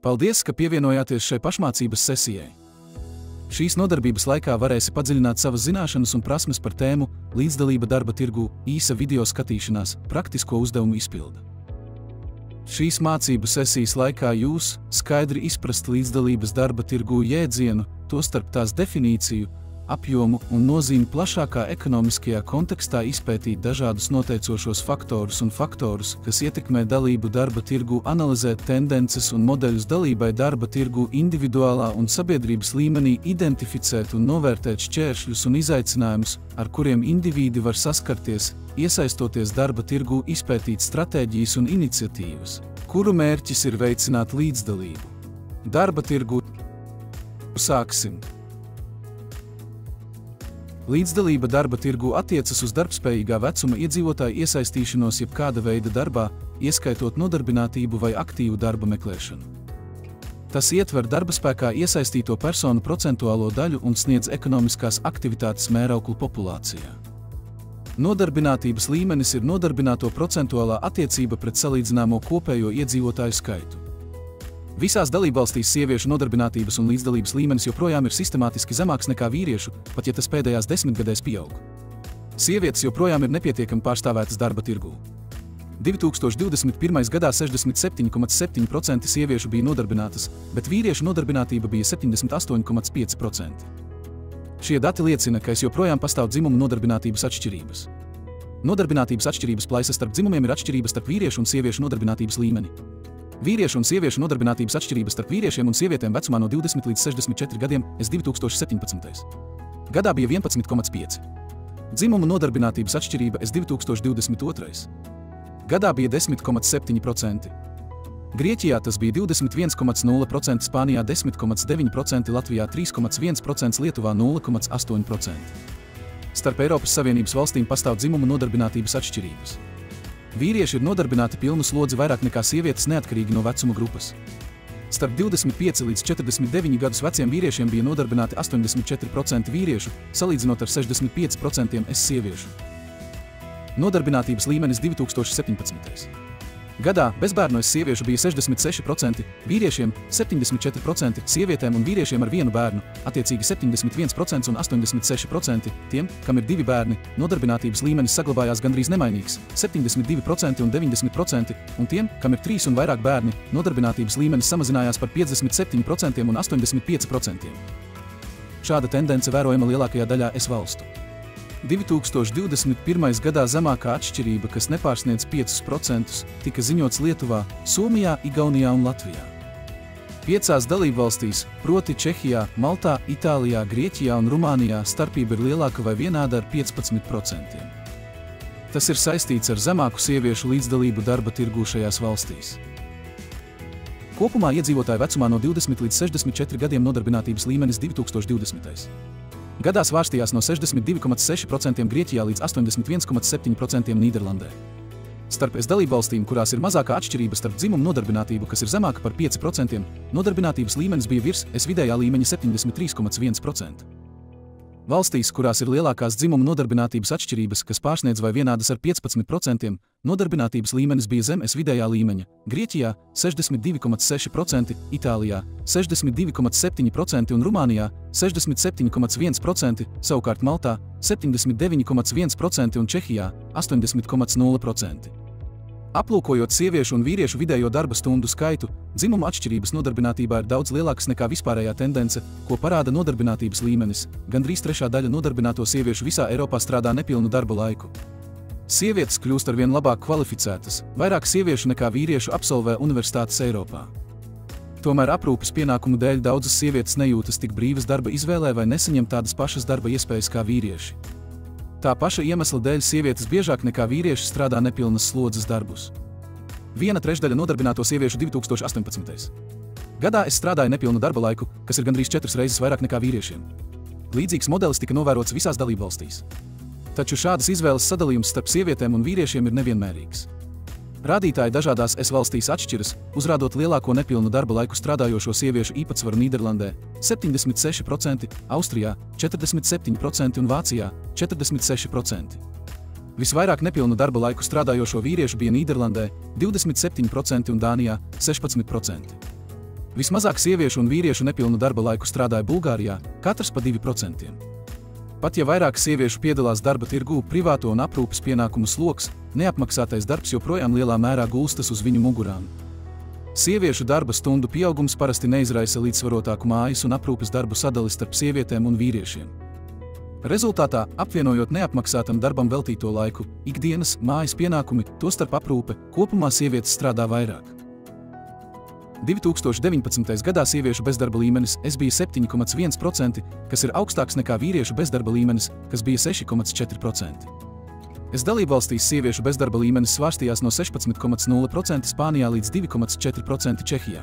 Paldies, ka pievienojāties šai pašmācības sesijai. Šīs nodarbības laikā varēsi padziļināt savas zināšanas un prasmes par tēmu līdzdalība darba tirgū, īsa video skatīšanās, praktisko uzdevumu izpilde. Šīs mācību sesijas laikā jūs skaidri izprast līdzdalības darba tirgū jēdzienu, tostarp tās definīciju, apjomu un nozīmi plašākā ekonomiskajā kontekstā izpētīt dažādus noteicošos faktorus un faktorus, kas ietekmē dalību darba tirgū, analizēt tendences un modeļus dalībai darba tirgū individuālā un sabiedrības līmenī, identificēt un novērtēt šķēršļus un izaicinājumus, ar kuriem indivīdi var saskarties, iesaistoties darba tirgū, izpētīt stratēģijas un iniciatīvas, kuru mērķis ir veicināt līdzdalību darba tirgū. Sāksim! Līdzdalība darba tirgū attiecas uz darbspējīgā vecuma iedzīvotāju iesaistīšanos jebkāda veida darbā, ieskaitot nodarbinātību vai aktīvu darba meklēšanu. Tas ietver darbaspēkā iesaistīto personu procentuālo daļu un sniedz ekonomiskās aktivitātes mērauklu populācijā. Nodarbinātības līmenis ir nodarbināto procentuālā attiecība pret salīdzināmo kopējo iedzīvotāju skaitu. Visās dalībvalstīs sieviešu nodarbinātības un līdzdalības līmenis joprojām ir sistemātiski zemāks nekā vīriešu, pat ja tas pēdējās 10 gadēs pieaug. Sievietes joprojām ir nepietiekami pārstāvētas darba tirgū. 2021. gadā 67,7% sieviešu bija nodarbinātas, bet vīriešu nodarbinātība bija 78,5%. Šie dati liecina, ka joprojām pastāv dzimumu nodarbinātības atšķirības. Nodarbinātības atšķirības plaisa starp dzimumiem ir atšķirības starp vīriešu un sieviešu nodarbinātības līmeni. Vīriešu un sieviešu nodarbinātības atšķirības starp vīriešiem un sievietēm vecumā no 20 līdz 64 gadiem 2017. gadā bija 11,5. Dzimumu nodarbinātības atšķirība 2022. gadā bija 10,7%. Grieķijā tas bija 21,0%, Spānijā 10,9%, Latvijā 3,1%, Lietuvā 0,8%. Starp Eiropas Savienības valstīm pastāv dzimumu nodarbinātības atšķirības. Vīrieši ir nodarbināti pilnu slodzi vairāk nekā sievietes neatkarīgi no vecuma grupas. Starp 25 līdz 49 gadus veciem vīriešiem bija nodarbināti 84% vīriešu, salīdzinot ar 65% sieviešu. Nodarbinātības līmenis 2017. gadā bezbērnu sieviešu bija 66%, vīriešiem 74%, sievietēm un vīriešiem ar vienu bērnu, attiecīgi 71% un 86%, tiem, kam ir 2 bērni, nodarbinātības līmenis saglabājās gandrīz nemainīgs, 72% un 90%, un tiem, kam ir 3 un vairāk bērni, nodarbinātības līmenis samazinājās par 57% un 85%. Šāda tendence vērojama lielākajā daļā valstu. 2021. gadā zemākā atšķirība, kas nepārsniedz 5%, tika ziņots Lietuvā, Somijā, Igaunijā un Latvijā. 5 dalībvalstīs, proti Čehijā, Maltā, Itālijā, Grieķijā un Rumānijā, starpība ir lielāka vai vienāda ar 15%. Tas ir saistīts ar zemāku sieviešu līdzdalību darba tirgū šajās valstīs. Kopumā iedzīvotāju vecumā no 20 līdz 64 gadiem nodarbinātības līmenis 2020. gadā svārstījās no 62,6% Grieķijā līdz 81,7% Nīderlandē. Starp dalībvalstīm, kurās ir mazākā atšķirība starp dzimumu nodarbinātību, kas ir zemāka par 5%, nodarbinātības līmenis bija virs vidējā līmeņa 73,1%. Valstīs, kurās ir lielākās dzimumu nodarbinātības atšķirības, kas pārsniedz vai vienādas ar 15%, nodarbinātības līmenis bija zem vidējā līmeņa. Grieķijā 62,6%, Itālijā 62,7% un Rumānijā 67,1%, savukārt Maltā 79,1% un Čehijā 80,0%. Aplūkojot sieviešu un vīriešu vidējo darba stundu skaitu, dzimumu atšķirības nodarbinātībā ir daudz lielākas nekā vispārējā tendence, ko parāda nodarbinātības līmenis. Gandrīz 1/3 daļa nodarbināto sieviešu visā Eiropā strādā nepilnu darba laiku. Sievietes kļūst arvien labāk kvalificētas, vairāk sieviešu nekā vīriešu absolvē universitātes Eiropā. Tomēr aprūpes pienākumu dēļ daudzas sievietes nejūtas tik brīvas darba izvēlē vai nesaņem tādas pašas darba iespējas kā vīrieši. Tā paša iemesla dēļ sievietes biežāk nekā vīrieši strādā nepilnas slodzes darbus. 1/3 nodarbināto sieviešu 2018. gadā strādāja nepilnu darba laiku, kas ir gandrīz 4 reizes vairāk nekā vīriešiem. Līdzīgs modelis tika novērots visās dalībvalstīs. Taču šādas izvēles sadalījums starp sievietēm un vīriešiem ir nevienmērīgs. Rādītāji dažādās valstīs atšķiras, uzrādot lielāko nepilnu darba laiku strādājošo sieviešu īpatsvaru Nīderlandē 76%, Austrijā 47% un Vācijā 46%. Visvairāk nepilnu darba laiku strādājošo vīriešu bija Nīderlandē 27% un Dānijā 16%. Vismazāk sieviešu un vīriešu nepilnu darba laiku strādāja Bulgārijā, katrs pa 2%. Pat ja vairāk sieviešu piedalās darba tirgū, privāto un aprūpes pienākumu sloks, neapmaksātais darbs joprojām lielā mērā gulstas uz viņu mugurām. Sieviešu darba stundu pieaugums parasti neizraisa līdzsvarotāku mājas un aprūpes darbu sadali starp sievietēm un vīriešiem. Rezultātā, apvienojot neapmaksātam darbam veltīto laiku, ikdienas, mājas pienākumi, tostarp aprūpe, kopumā sievietes strādā vairāk. 2019. gadā sieviešu bezdarba līmenis bija 7,1%, kas ir augstāks nekā vīriešu bezdarba līmenis, kas bija 6,4%. Dalībvalstīs sieviešu bezdarba līmenis svārstījās no 16,0% Spānijā līdz 2,4% Čehijā.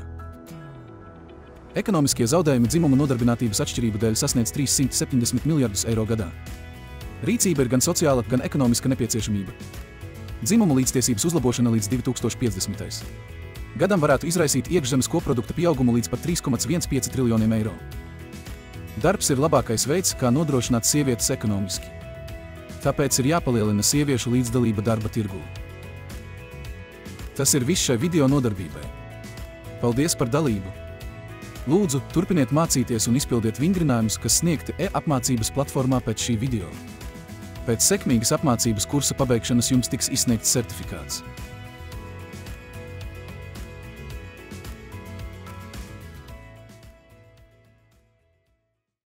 Ekonomiskie zaudējumi dzimumu nodarbinātības atšķirību dēļ sasniedz 370 miljardus eiro gadā. Rīcība ir gan sociāla, gan ekonomiska nepieciešamība. Dzimumu līdztiesības uzlabošana līdz 2050. Gadam varētu izraisīt iekšzemes koprodukta pieaugumu līdz pat 3,15 triljoniem eiro. Darbs ir labākais veids, kā nodrošināt sievietes ekonomiski. Tāpēc ir jāpalielina sieviešu līdzdalība darba tirgū. Tas ir viss šai video nodarbībai. Paldies par dalību! Lūdzu, turpiniet mācīties un izpildiet vingrinājumus, kas sniegti e-apmācības platformā pēc šī video. Pēc sekmīgas apmācības kursa pabeigšanas jums tiks izsniegts certifikāts.